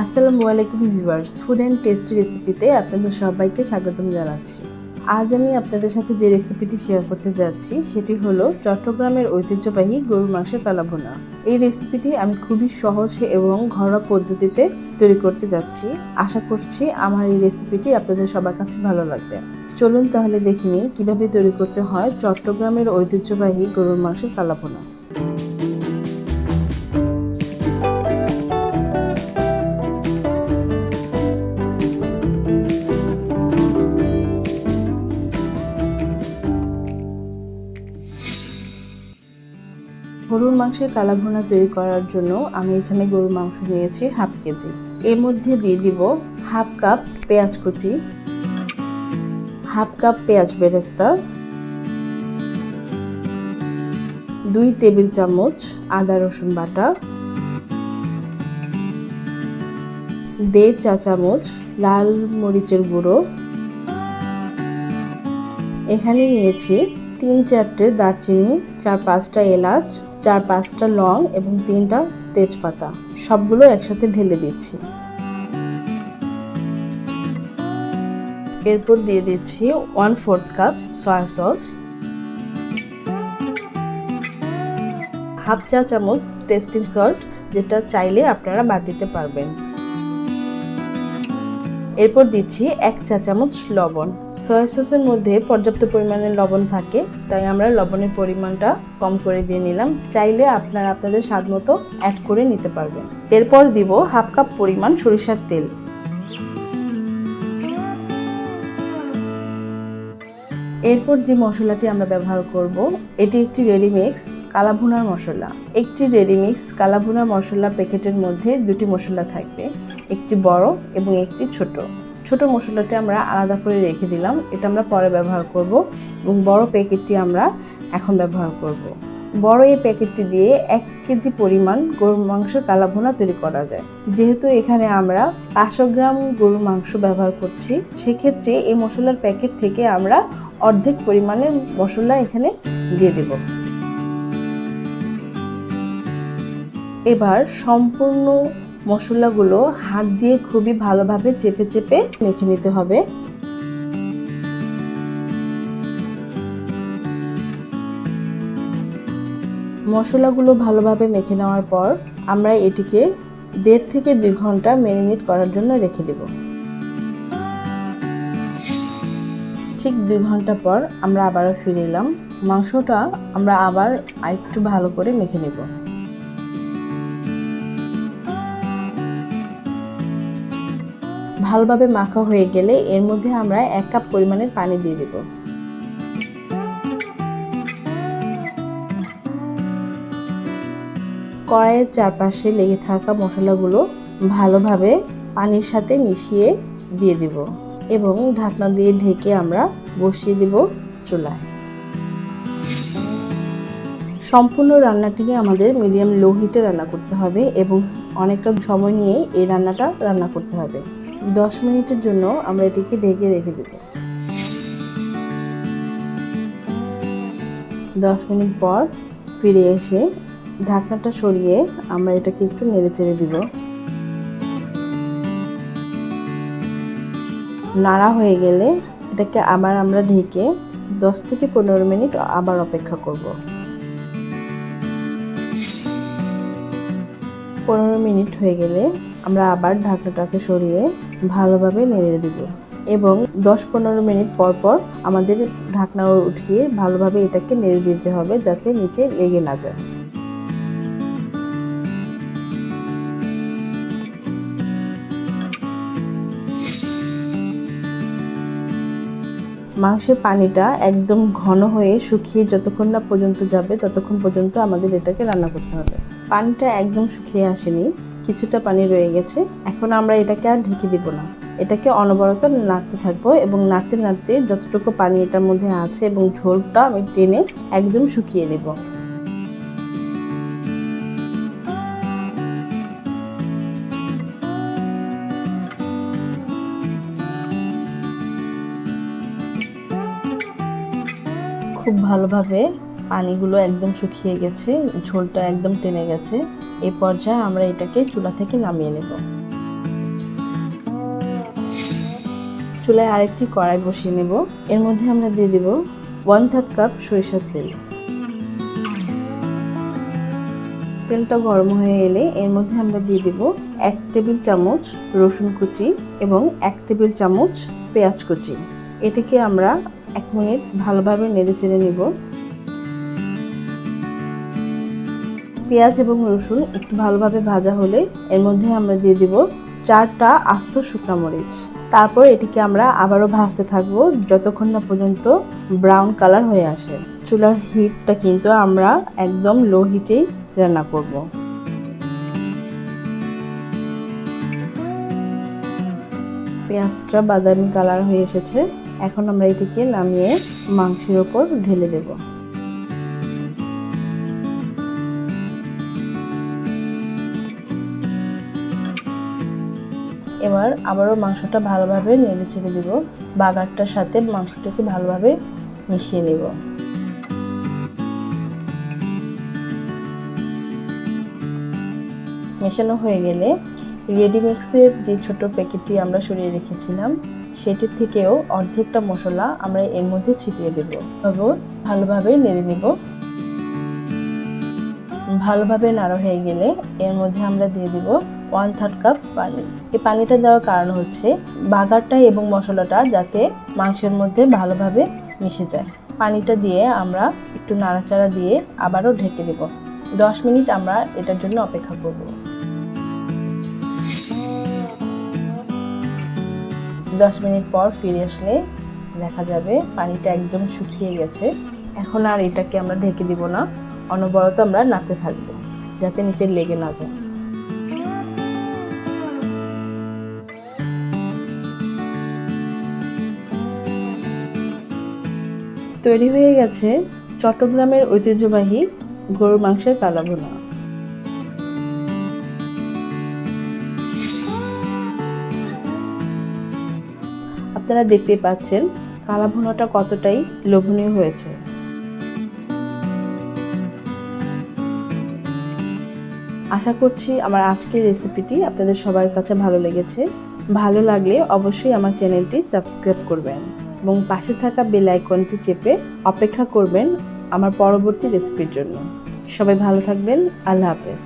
আসসালামু আলাইকুম viewers, food and tasty রেসিপিতে আপনাদের সবাইকে স্বাগতম জানাচ্ছি। আজ আমি আপনাদের সাথে যে রেসিপিটি শেয়ার করতে যাচ্ছি সেটি হলো চট্টগ্রামের ঐতিহ্যবাহী গরুর মাংসের কালা ভুনা। এই রেসিপিটি আমি খুবই সহজ এবং ঘরোয়া পদ্ধতিতে তৈরি করতে যাচ্ছি। আশা করছি আমার এই রেসিপিটি আপনাদের সবার কাছে ভালো লাগবে। চলুন তাহলে দেখে নিন কীভাবে তৈরি করতে হয় চট্টগ্রামের ঐতিহ্যবাহী গরুর মাংসের কালা ভুনা। গরুর মাংসের কালা ভুনা তৈরি করার জন্য আমি এখানে গরুর মাংস নিয়েছি হাফ কেজি। এর মধ্যে দিয়ে দিব হাফ কাপ পেঁয়াজ কুচি, হাফ কাপ পেঁয়াজ বেরেস্তা, 2 টেবিল চামচ আদা রসুন বাটা, 1.5 চা চামচ লাল মরিচের গুঁড়ো। এখানে নিয়েছি 3-4টে দারচিনি, 4-5টা এলাচ, 4-5টা লং এবং 3টা তেজপাতা। সবগুলো একসাথে ঢেলে দিচ্ছি। এরপর দিয়ে দিচ্ছি 1/4 কাপ সয়া সস, হাফ চা চামচ টেস্টিং সল্ট, যেটা চাইলে আপনারা বাদ দিতে পারবেন। এরপর দিচ্ছি 1 চা চামচ লবণ। সয়া সসের মধ্যে পর্যাপ্ত পরিমাণে লবণ থাকে, তাই আমরা লবণের পরিমাণটা কম করে দিয়ে নিলাম। চাইলে আপনারা আপনাদের স্বাদ মতো অ্যাড করে নিতে পারবেন। এরপর দিব হাফ কাপ পরিমাণ সরিষার তেল। এরপর যে মশলাটি আমরা ব্যবহার করব এটি একটি রেডিমিক্স কালা ভুনার মশলা। একটি রেডিমিক্স কালা ভুনার মশলা প্যাকেটের মধ্যে 2টি মশলা থাকবে, একটি বড় এবং একটি ছোট। ছোট মশলাটি আমরা আলাদা করে রেখে দিলাম, এটা আমরা পরে ব্যবহার করব এবং বড় প্যাকেটটি আমরা এখন ব্যবহার করব। বড় এই প্যাকেটটি দিয়ে 1 কেজি পরিমাণ গরুর মাংসের কালা ভুনা তৈরি করা যায়। যেহেতু এখানে আমরা 500 গ্রাম গরুর মাংস ব্যবহার করছি, সেক্ষেত্রে এই মশলার প্যাকেট থেকে আমরা অর্ধেক পরিমাণের মশলা এখানে দিয়ে দেব। এবার সম্পূর্ণ মশলাগুলো হাত দিয়ে খুবই ভালোভাবে চেপে চেপে মেখে নিতে হবে। মশলাগুলো ভালোভাবে মেখে নেওয়ার পর আমরা এটিকে 1.5 থেকে 2 ঘন্টা ম্যারিনেট করার জন্য রেখে দেব। ঠিক 2 ঘন্টা পর আমরা আবারও ফিরে এলাম। মাংসটা আমরা আবার একটু ভালো করে মেখে নেব। ভালোভাবে মাখা হয়ে গেলে এর মধ্যে আমরা 1 কাপ পরিমাণের পানি দিয়ে দেব। কড়াইয়ের চারপাশে লেগে থাকা মশলাগুলো ভালোভাবে পানির সাথে মিশিয়ে দিয়ে দেব এবং ঢাকনা দিয়ে ঢেকে আমরা বসিয়ে দেব চুলায়। সম্পূর্ণ রান্নাটিকে আমাদের মিডিয়াম লো হিটে রান্না করতে হবে এবং অনেকটা সময় নিয়ে এই রান্নাটা রান্না করতে হবে। 10 মিনিটের জন্য আমরা এটিকে ঢেকে রেখে দেব। 10 মিনিট পর ফিরে এসে ঢাকনাটা সরিয়ে আমরা এটাকে একটু নেড়েচেড়ে দিব। নাড়া হয়ে গেলে এটাকে আবার আমরা ঢেকে 10 থেকে 15 মিনিট আবার অপেক্ষা করব। 15 মিনিট হয়ে গেলে আমরা আবার ঢাকনাটাকে সরিয়ে ভালোভাবে নেড়ে দিব এবং 10-15 মিনিট পর পর আমাদের ঢাকনা উঠিয়ে ভালোভাবে এটাকে নেড়ে দিতে হবে, যাতে নিচে লেগে না যায়। মাংসের পানিটা একদম ঘন হয়ে শুকিয়ে যতক্ষণ না পর্যন্ত যাবে ততক্ষণ পর্যন্ত আমাদের এটাকে রান্না করতে হবে। পানিটা একদম শুকিয়ে আসেনি, কিছুটা পানি রয়ে গেছে। এখন আমরা এটাকে আর ঢেকে দিব না, এটাকে অনবরত নাড়তে থাকবো এবং নাড়তে নাড়তে যতটুকু পানি এটার মধ্যে আছে এবং ঝোলটা আমি টেনে একদম শুকিয়ে নেব। খুব ভালোভাবে পানিগুলো একদম শুকিয়ে গেছে, ঝোলটা একদম টেনে গেছে। এই পর্যায়ে আমরা এটাকে চুলা থেকে নামিয়ে নেব। চুলায় আরেকটি কড়াই বসিয়ে নেব। এর মধ্যে আমরা দিয়ে দেব 1/3 কাপ সরিষার তেল। তেলটা গরম হয়ে এলে এর মধ্যে আমরা দিয়ে দেব 1 টেবিল চামচ রসুন কুচি এবং 1 টেবিল চামচ পেঁয়াজ কুচি। এটাকে আমরা 1 মিনিট ভালোভাবে নেড়েচেড়ে নেব। পেঁয়াজ এবং রসুন একটু ভালোভাবে ভাজা হলে এর মধ্যে আমরা দিয়ে দেব 4টা আস্ত শুকনো মরিচ। তারপর এটিকে আমরা আবারও ভাজতে থাকবো যতক্ষণ না পর্যন্ত ব্রাউন কালার হয়ে আসে। চুলার হিটটা কিন্তু আমরা একদম লো হিটেই রান্না করব। পেঁয়াজটা বাদামি কালার হয়ে এসেছে। এখন আমরা এটিকে নামিয়ে মাংসের ওপর ঢেলে দেব। এবার আবারও মাংসটা ভালোভাবে নেড়ে চেড়ে দেব। বাগারটার সাথে মাংসটাকে ভালোভাবে মিশিয়ে নেব। মেশানো হয়ে গেলে রেডিমিক্সের যে ছোট প্যাকেটটি আমরা সরিয়ে রেখেছিলাম সেটির থেকেও অর্ধেকটা মশলা আমরা এর মধ্যে ছিটিয়ে দেব। ভালোভাবে নেড়ে নেব। ভালোভাবে নাড়া হয়ে গেলে এর মধ্যে আমরা দিয়ে দেব 1/3 কাপ পানি। এই পানিটা দেওয়ার কারণ হচ্ছে বাগারটা এবং মশলাটা যাতে মাংসের মধ্যে ভালোভাবে মিশে যায়। পানিটা দিয়ে আমরা একটু নাড়াচাড়া দিয়ে আবারও ঢেকে দেব। 10 মিনিট আমরা এটার জন্য অপেক্ষা করব। 10 মিনিট পর ফিরে আসলে দেখা যাবে পানিটা একদম শুকিয়ে গেছে। এখন আর এটাকে আমরা ঢেকে দিব না, অনবরত আমরা নাড়তে থাকবো যাতে নিচে লেগে না যায়। তৈরি হয়ে গেছে চট্টগ্রামের ঐতিহ্যবাহী গরুর মাংসের কালাভুনা। আপনারা দেখতেই পাচ্ছেন কালাভুনাটা কতটাই লোভনীয় হয়েছে। আশা করছি আমার আজকের রেসিপিটি আপনাদের সবার কাছে ভালো লেগেছে। ভালো লাগলে অবশ্যই আমার চ্যানেলটি সাবস্ক্রাইব করবেন এবং পাশে থাকা বেল আইকনটি চেপে অপেক্ষা করবেন আমার পরবর্তী রেসিপির জন্য। সবাই ভালো থাকবেন। আল্লাহ হাফেজ।